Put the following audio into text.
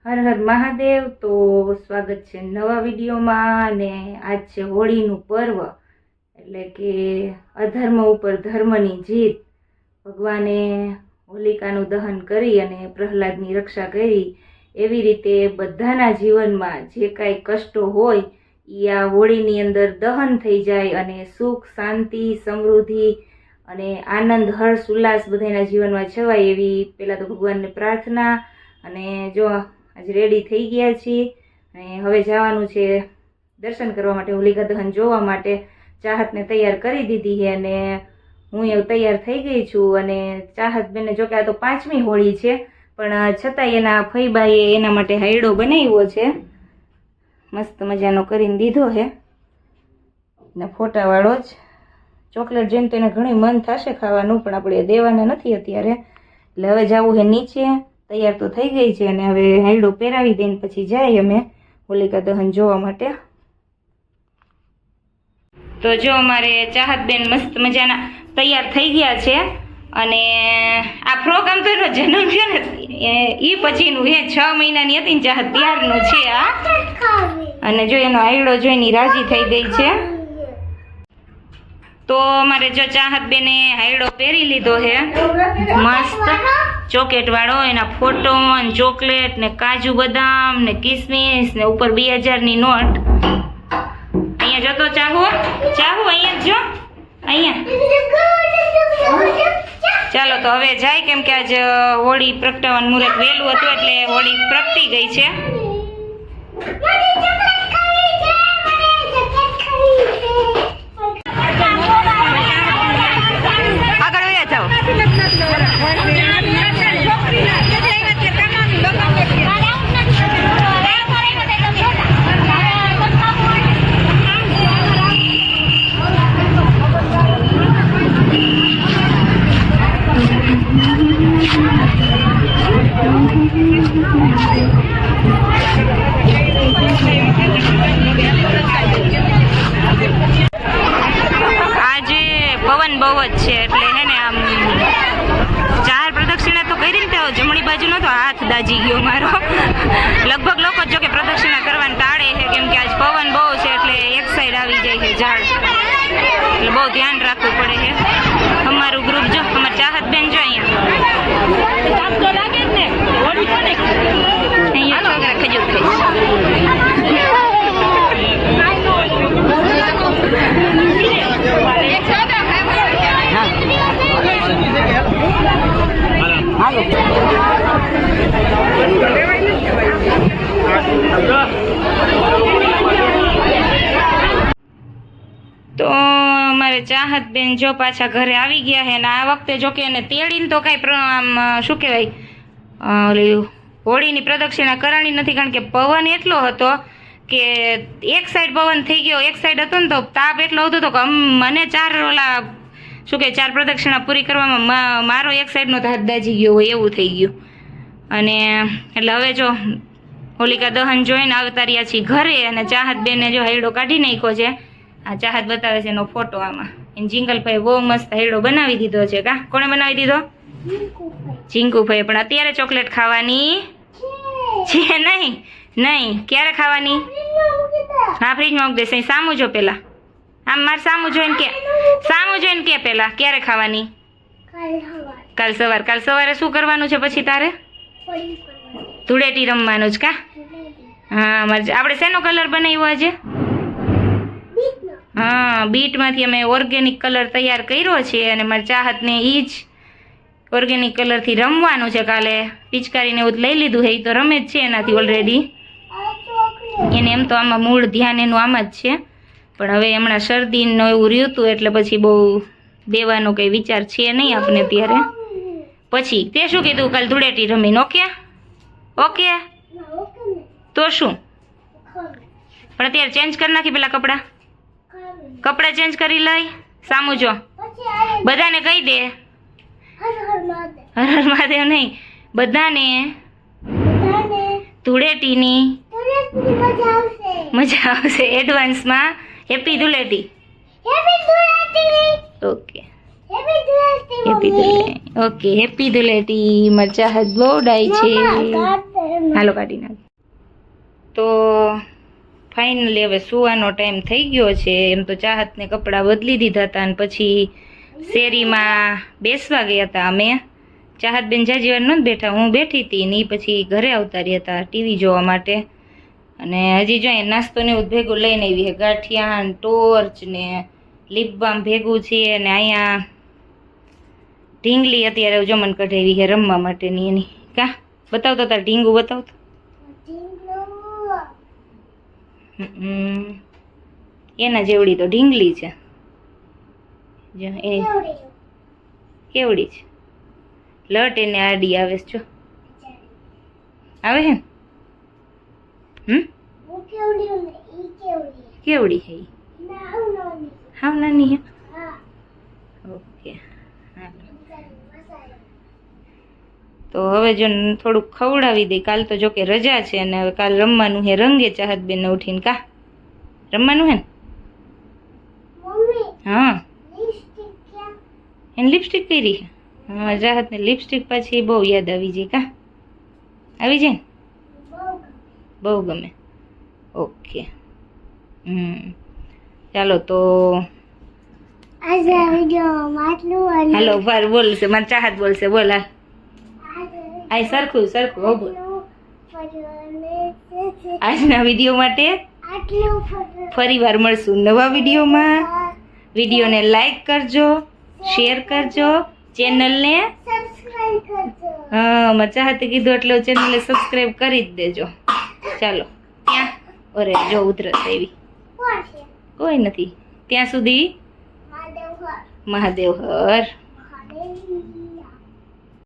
હર હર મહાદેવ। તો સ્વાગત છે નવા વિડીયોમાં। અને આજ છે હોળીનું પર્વ, એટલે કે અધર્મ ઉપર ધર્મની જીત। ભગવાને હોલિકાનું દહન કરી અને પ્રહલાદની રક્ષા કરી, એવી રીતે બધાના જીવનમાં જે કાંઈ કષ્ટો હોય એ આ હોળીની અંદર દહન થઈ જાય અને સુખ, શાંતિ, સમૃદ્ધિ અને આનંદ, હર્ષ, ઉલ્લાસ બધાના જીવનમાં છવાય એવી પહેલાં તો ભગવાનને પ્રાર્થના। અને જો આજે રેડી થઈ ગયા છીએ અને હવે જવાનું છે દર્શન કરવા માટે, હોલિકા દહન જોવા માટે। ચાહતને તૈયાર કરી દીધી છે અને હું એવું તૈયાર થઈ ગઈ છું। અને ચાહત બેને જો કે આ તો 5મી હોળી છે, પણ છતાંય એના ફઈબાએ એના માટે હાયડો બનાવ્યો છે, મસ્ત મજાનો કરીને દીધો છે ને ફોટાવાળો જ। ચોકલેટ જોઈને તો એને ઘણી મન થશે ખાવાનું, પણ આપણે દેવાના નથી અત્યારે। એટલે હવે જવું છે નીચે, તૈયાર તો થઈ ગઈ છે અને હવે હાયડો પહેરાવી દઈને પછી જાય અમે હોલિકા દહન જોવા માટે। તો જો અમારે ચાહતબેન મસ્ત મજાના તૈયાર થઈ ગયા છે અને આ ફ્રોક આમ તો એનો જન્મ થયો ને એ પછીનું હે, 6 મહિનાની હતી ને ચાહત ત્યારનું છે આ। અને જો એનો હાયડો જોઈને રાજી થઈ ગઈ છે। તો અમારે જો ચાહત બેને હાયડો પહેરી લીધો છે મસ્ત ચોકેટ વાળો, એના ફોટો ને ચોકલેટ ને કાજુ બદામ ને કિસમિસ ને ઉપર 2000ની નોટ। અહીંયા જતો ચાહુ અહીંયા જો, અહીંયા। ચાલો તો હવે જાય, કેમ કે આજ હોળી પ્રગટાવવાનું મુહૂર્ત વહેલું હતું એટલે હોળી પ્રગટી ગઈ છે। આગળ વયા જાઓ। આજે પવન બહુ જ છે એટલે હે ને આમ 4 પ્રદક્ષિણા તો કરી ને, જમણી બાજુ નો તો હાથ દાજી ગયો મારો। લગભગ લોકો જો કે પ્રદક્ષિણા કરવાનું ટાળે છે, કેમ કે આજ પવન બહુ છે એટલે એક સાઈડ આવી જાય છે ઝાડ, એટલે બહુ ધ્યાન રાખવું પડે છે। અમારું ગ્રુપ જો, અમાર ચાહત બેન જો અહીંયા છોકરા ખજૂર ખાઈ। તો અમારે ચાહત બેન જો પાછા ઘરે આવી ગયા છે, અને આ વખતે જો કે એને તેડીને તો કાંઈ આમ શું કહેવાય હોળીની પ્રદક્ષિણા કરાણી નથી, કારણ કે પવન એટલો હતો કે એક સાઈડ પવન થઈ ગયો, એક સાઈડ હતો ને તો તાપ એટલો હતો તો કે મને 4 પ્રદક્ષિણા પૂરી કરવામાં મારો એક સાઈડનો તો હાથ દાજી ગયો હોય એવું થઈ ગયું। અને એટલે હવે જો હોલિકા દહન જોઈને આવતા રહ્યા છીએ ઘરે, અને ચાહત બેને જો હાયડો કાઢી નાખ્યો છે। આ ચાહત બતાવે છે એનો ફોટો આમાં, એને જિંગલભાઈ બહુ મસ્ત હાયડો બનાવી દીધો છે। કા કોણે બનાવી દીધો? જીંકુભાઈ। પણ અત્યારે ચોકલેટ ખાવાની છે નહીં, ક્યારે ખાવાની? હા, ફ્રીજમાં મૂકી દેશે। સામું જો પેલા, આમ મારે સામું જોઈને કે પેલા ક્યારે ખાવાની? કાલ સવારે શું કરવાનું છે પછી તારે? ધૂળેટી રમવાનું જ કા? હા, આપણે શેનો કલર બનાવ્યો આજે? હા, બીટમાંથી અમે ઓર્ગેનિક કલર તૈયાર કર્યો છે અને મારી ચાહતને એ જ ઓર્ગેનિક કલરથી રમવાનું છે। કાલે પિચકારીને એવું લઈ લીધું છે, એ તો રમે જ છે એનાથી ઓલરેડી। એને એમ તો આમાં મૂળ ધ્યાન એનું આમ જ છે, પણ હવે હમણાં શરદીનું એવું રહ્યું હતું એટલે પછી બહુ દેવાનો કંઈ વિચાર છે નહીં આપણે અત્યારે। પછી તે શું કીધું? કાલ ધૂળેટી રમીને ઓકે તો શું? પણ અત્યારે ચેન્જ કરી નાખી પેલા કપડાં ચેન્જ કરી લઈ। સામું જો બધાને કહી દે, હર હર મહાદેવ નહીં, બધાને ધૂળેટીની મજા આવશે। એડવાન્સમાં happy Dhuleti. Okay. Happy Dhuleti. Okay happy Dhuleti. મારી ચાહત બહુ ડાય છે. હાલો કાઢી નાખ. તો ફાઇનલી હવે સુવાનો ટાઈમ થઈ ગયો છે. એમ તો ચાહતને કપડાં બદલી દીધા હતા અને પછી શેરીમાં બેસવા ગયા હતા અમે. ચાહત બેન જાજી વાર નહોતા બેઠા, હું બેઠી હતી ને ઈ પછી ઘરે આવતા રહ્યા હતા ટીવી જોવા માટે. અને હજી જો અહીંયા નાસ્તો ને એવું ભેગું લઈને આવી છે, ગાંઠિયા ને ટોર્ચ ને લિપ બામ ભેગું છે. અને અહીંયા ઢીંગલી અત્યારે જમણ કઢાવી છે રમવા માટેની એની. કા બતાવતો તાર ઢીંગું બતાવતો. એના જેવડી તો ઢીંગલી છે. જો એ કેવડી છે. લટ એને આડી આવે છે. જો આવે છે ને. કેવડી છે ઈ? હાવ નાની હે. ઓકે તો હવે જો થોડુંક ખવડાવી દઈ. કાલ તો જો કે રજા છે અને હવે કાલ રમવાનું હે રંગે ચાહત બેન ને ઉઠીને. કા રમવાનું હે ને? હા એને લિપસ્ટિક કરી છે. હા ચાહત ને લિપસ્ટિક પાછી બહુ યાદ આવી જાય. કા આવી જાય ને? બહુ ગમે. ઓકે ચાલો તો હાલો વાર બોલશે મારે ચાહત બોલશે. બોલ હાલ. આ સરખું સરખું હો બોલ. આજના વિડીયો માટે ફરી વાર મળશું નવા વિડીયોમાં. વિડીયોને લાઈક કરજો, શેર કરજો, ચેનલને હા મારે ચાહતે કીધું એટલે ચેનલને સબસ્ક્રાઈબ કરી જ દેજો. ચાલો ત્યાં અરે જો ઉધરસ આવી. કોઈ નથી ત્યાં સુધી મહાદેવ હર.